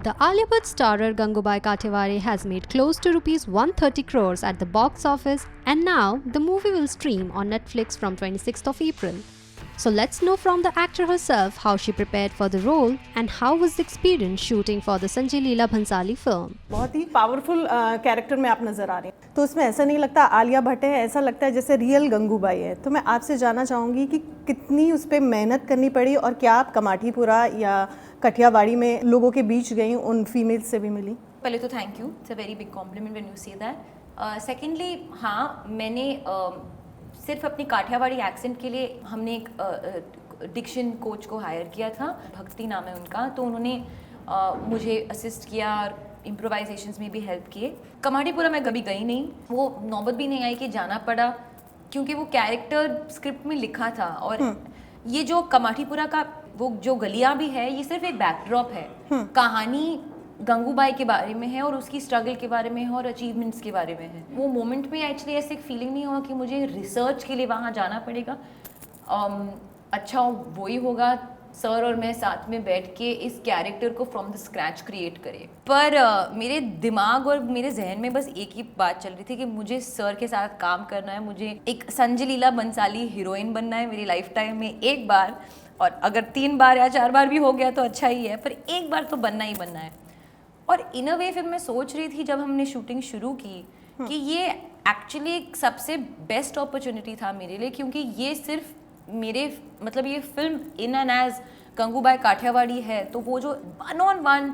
The Alia Bhatt starrer Gangubai Kathiawadi has made close to rupees 130 crores at the box office, and now the movie will stream on Netflix from 26th of April. So let's know from the actor herself how she prepared for the role and how was the experience shooting for the Sanjay Leela Bhansali film. बहुत ही powerful character में आप नज़र आ रहे हैं, तो उसमें ऐसा नहीं लगता आलिया भट्ट है, ऐसा लगता है जैसे रियल गंगूबाई है। तो मैं आपसे जानना चाहूँगी कि कितनी उस पर मेहनत करनी पड़ी और क्या आप कमाठीपुरा या कठियावाड़ी में लोगों के बीच गई, उन फीमेल से भी मिली? पहले तो thank you, it's a very big complement when you say that. Secondly हाँ, मैंने सिर्फ अपनी काठियावाड़ी एक्सेंट के लिए हमने एक डिक्शन कोच को हायर किया था, भक्ति नाम है उनका, तो उन्होंने मुझे असिस्ट किया और इम्प्रोवाइजेशंस में भी हेल्प किए। कमाठीपुरा मैं कभी गई नहीं, वो नौबत भी नहीं आई कि जाना पड़ा, क्योंकि वो कैरेक्टर स्क्रिप्ट में लिखा था। और ये जो कमाठीपुरा का वो जो गलियां भी है, ये सिर्फ एक बैकड्रॉप है। कहानी गंगूबाई के बारे में है और उसकी स्ट्रगल के बारे में है और अचीवमेंट्स के बारे में है। वो मोमेंट में एक्चुअली ऐसे एक फीलिंग नहीं हुआ कि मुझे रिसर्च के लिए वहाँ जाना पड़ेगा। अच्छा वही होगा सर और मैं साथ में बैठ के इस कैरेक्टर को फ्रॉम द स्क्रैच क्रिएट करें। पर मेरे दिमाग और मेरे जहन में बस एक ही बात चल रही थी कि मुझे सर के साथ काम करना है, मुझे एक संजय लीला बंसाली हीरोइन बनना है मेरी लाइफ टाइम में एक बार, और अगर 3 बार या 4 बार भी हो गया तो अच्छा ही है, पर एक बार तो बनना ही बनना है। और इन अ वे फिर मैं सोच रही थी जब हमने शूटिंग शुरू की कि ये एक्चुअली एक सबसे बेस्ट अपॉर्चुनिटी था मेरे लिए, क्योंकि ये सिर्फ मेरे मतलब ये film in and as Gangubai Kathiawadi है, तो वो जो 1-on-1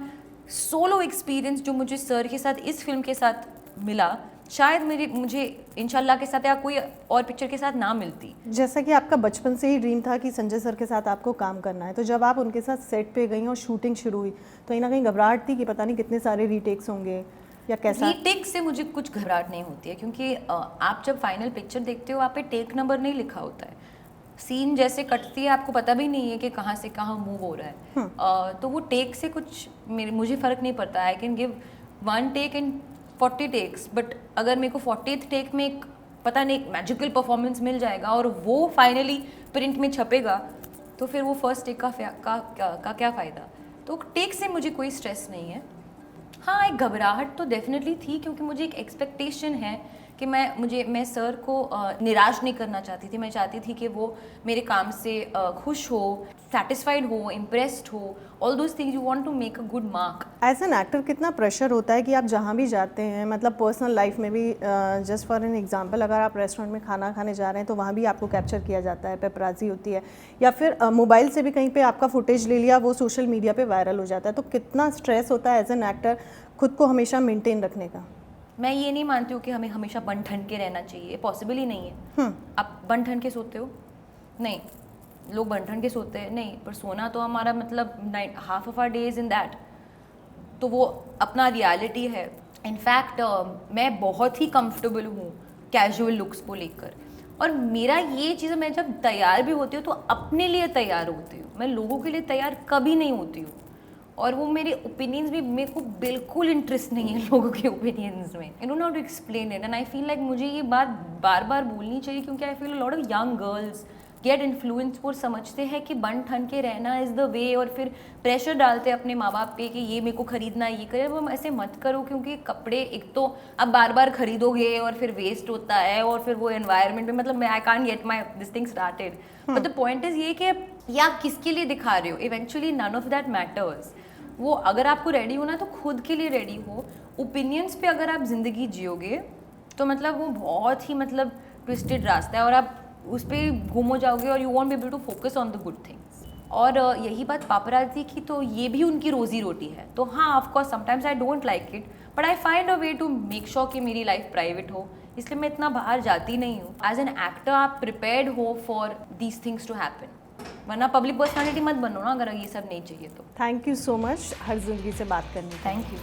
सोलो एक्सपीरियंस जो मुझे सर के साथ इस फिल्म के साथ मिला, शायद मुझे इंशाल्लाह के साथ या कोई और पिक्चर के साथ ना मिलती। जैसा कि आपका बचपन से ही ड्रीम था कि संजय सर के साथ आपको काम करना है, तो जब आप उनके साथ सेट पे गई और शूटिंग शुरू हुई तो कहीं ना कहीं घबराहट थी कि पता नहीं कितने सारे रीटेक्स होंगे या कैसा? रीटेक से मुझे कुछ घबराहट नहीं होती है, क्योंकि आप जब फाइनल पिक्चर देखते हो, आप पे टेक नंबर नहीं लिखा होता है। सीन जैसे कटती है, आपको पता भी नहीं है कि कहाँ से कहाँ मूव हो रहा है। तो वो टेक से कुछ मुझे फ़र्क नहीं पड़ता। I can give 1 take in 40 takes, but अगर मेरे को 40th टेक में एक पता नहीं एक मैजिकल परफॉर्मेंस मिल जाएगा और वो फाइनली प्रिंट में छपेगा, तो फिर वो फर्स्ट टेक का क्या फ़ायदा। तो टेक से मुझे कोई स्ट्रेस नहीं है। हाँ, एक घबराहट तो डेफिनेटली थी, क्योंकि मुझे एक एक्सपेक्टेशन है कि मैं सर को निराश नहीं करना चाहती थी। मैं चाहती थी कि वो मेरे काम से खुश हो, सेटिस्फाइड हो, इम्प्रेस्ड हो, all those things. You want to make a good mark. As an actor कितना प्रेशर होता है कि आप जहाँ भी जाते हैं, मतलब पर्सनल लाइफ में भी, जस्ट फॉर एन एग्जांपल, अगर आप रेस्टोरेंट में खाना खाने जा रहे हैं तो वहाँ भी आपको कैप्चर किया जाता है, पेपराजी होती है, या फिर मोबाइल से भी कहीं पे आपका फुटेज ले लिया, वो सोशल मीडिया पे वायरल हो जाता है। तो कितना स्ट्रेस होता है एज एन एक्टर खुद को हमेशा मेंटेन रखने का? मैं ये नहीं मानती हूँ कि हमें हमेशा बन ठन के रहना चाहिए, पॉसिबल ही नहीं है। आप बन ठन के सोते हो? नहीं। लोग बन ठन के सोते हैं? नहीं। पर सोना तो हमारा मतलब half of our day is in that, तो वो अपना रियलिटी है। इनफैक्ट मैं बहुत ही कंफर्टेबल हूँ कैजुअल लुक्स को लेकर, और मेरा ये चीज़, मैं जब तैयार भी होती हूँ तो अपने लिए तैयार होती हूँ, मैं लोगों के लिए तैयार कभी नहीं होती हूँ। और वो मेरे ओपिनियंस भी, मेरे को बिल्कुल इंटरेस्ट नहीं है लोगों के ओपिनियंस में। I don't know how to explain it, and I feel like मुझे ये बात बार बार बोलनी चाहिए, क्योंकि I feel a lot of young girls get influence, वो समझते हैं कि बन ठन के रहना इज़ द वे, और फिर प्रेशर डालते हैं अपने माँ बाप पे कि ये मेरे को खरीदना है, ये करे। वो ऐसे मत करो, क्योंकि कपड़े एक तो अब बार बार खरीदोगे और फिर वेस्ट होता है, और फिर वो एनवायरनमेंट में, मतलब मैं I can't get my this thing started. But the point is ये कि या किसके लिए दिखा रहे हो, eventually none of that matters. वो अगर आपको रेडी होना तो खुद के लिए रेडी हो। ओपिनियंस पे अगर आप ज़िंदगी जियोगे तो मतलब वो बहुत ही मतलब ट्विस्टेड रास्ता है, और आप उस पर गुम हो जाओगे, और you won't be able to focus on the good things. और यही बात पापराज़ी की, तो ये भी उनकी रोजी रोटी है। तो हाँ, of course sometimes I don't like it, but I find a way to make sure कि मेरी लाइफ प्राइवेट हो, इसलिए मैं इतना बाहर जाती नहीं हूँ। एज एन एक्टर आप प्रिपेयर्ड हो for these things to happen, वरना पब्लिक पर्सनालिटी मत बनो ना अगर ये सब नहीं चाहिए तो। थैंक यू सो मच हर जिंदगी से बात करने के लिए। Thank you.